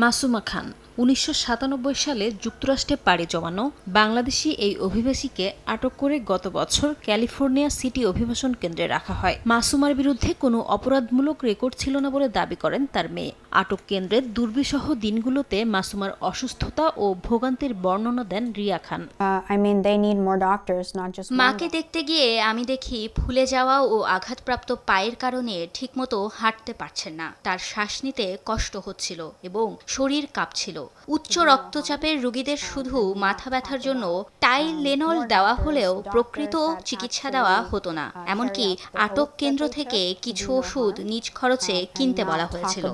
মাসুমা খান ১৯৯৭ সালে যুক্তরাষ্ট্রে পাড়ি জমানো বাংলাদেশি এই অভিবাসীকে আটক করে গত বছর ক্যালিফোর্নিয়া সিটি অভিবাসন কেন্দ্রে রাখা হয়। মাসুমার বিরুদ্ধে কোনো অপরাধমূলক রেকর্ড ছিল না বলে দাবি করেন তার মেয়ে। আটক কেন্দ্রের দুর্বিষহ দিনগুলোতে মাসুমার অসুস্থতা ও ভোগান্তির বর্ণনা দেন রিয়া খান। মাকে দেখতে গিয়ে আমি দেখি ফুলে যাওয়া ও আঘাতপ্রাপ্ত পায়ের কারণে ঠিকমতো হাঁটতে পারছেন না। তার শ্বাস নিতে কষ্ট হচ্ছিল এবং শরীর কাঁপছিল। উচ্চ রক্তচাপের রোগীদের শুধু মাথা ব্যথার জন্য টাইলেনল দেওয়া হলেও প্রকৃত চিকিৎসা দেওয়া হতো না। এমনকি আটক কেন্দ্র থেকে কিছু ওষুধ নিজ খরচে কিনতে বলা হয়েছিল।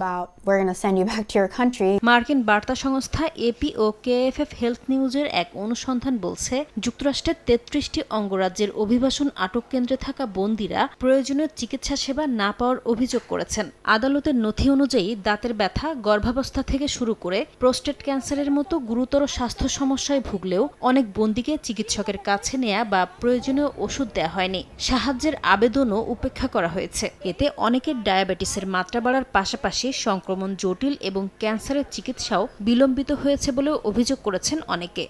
মার্কিন বার্তা সংস্থা এপি ও কেএফএফ হেলথ নিউজের এক অনুসন্ধান বলছে, যুক্তরাষ্ট্রের ৩৩টি অঙ্গরাজ্যের অভিবাসন আটক কেন্দ্রে থাকা বন্দীরা প্রয়োজনীয় চিকিৎসা সেবা না পাওয়ার অভিযোগ করেছেন। আদালতের নথি অনুযায়ী দাঁতের ব্যথা, গর্ভাবস্থা থেকে শুরু করে প্রোস্টেট ক্যান্সারের মতো গুরুতর স্বাস্থ্য সমস্যায় ভুগলেও অনেক বন্দীকে চিকিৎসকের কাছে নেয়া বা প্রয়োজনীয় ওষুধ দেওয়া হয়নি। সাহায্যের আবেদনও উপেক্ষা করা হয়েছে। এতে অনেকের ডায়াবেটিসের মাত্রা বাড়ার পাশাপাশি সংক্রমণ জটিল এবং ক্যান্সারের চিকিৎসাও বিলম্বিত হয়েছে বলেও অভিযোগ করেছেন অনেকে।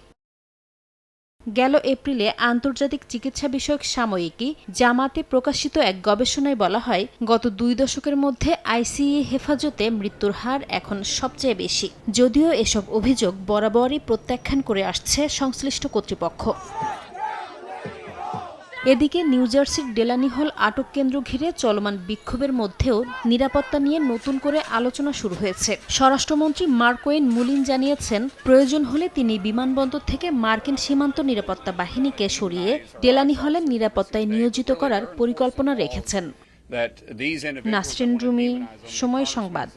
গেল এপ্রিলে আন্তর্জাতিক চিকিৎসা বিষয়ক সাময়িকী জামাতে প্রকাশিত এক গবেষণায় বলা হয়, গত ২ দশকের মধ্যে আইসিইউ হেফাজতে মৃত্যুর হার এখন সবচেয়ে বেশি। যদিও এসব অভিযোগ বরাবরই প্রত্যাখ্যান করে আসছে সংশ্লিষ্ট কর্তৃপক্ষ। এদিকে নিউ জার্সির ডেলানি হল আটক কেন্দ্র ঘিরে চলমান বিক্ষোভের মধ্যেও নিরাপত্তা নিয়ে নতুন করে আলোচনা শুরু হয়েছে। স্বরাষ্ট্রমন্ত্রী মার্কোয়েন মুলিন জানিয়েছেন, প্রয়োজন হলে তিনি বিমানবন্দর থেকে মার্কিন সীমান্ত নিরাপত্তা বাহিনীকে সরিয়ে ডেলানি হলের নিরাপত্তায় নিয়োজিত করার পরিকল্পনা রেখেছেন। নাসরিন রুমি, সময় সংবাদ।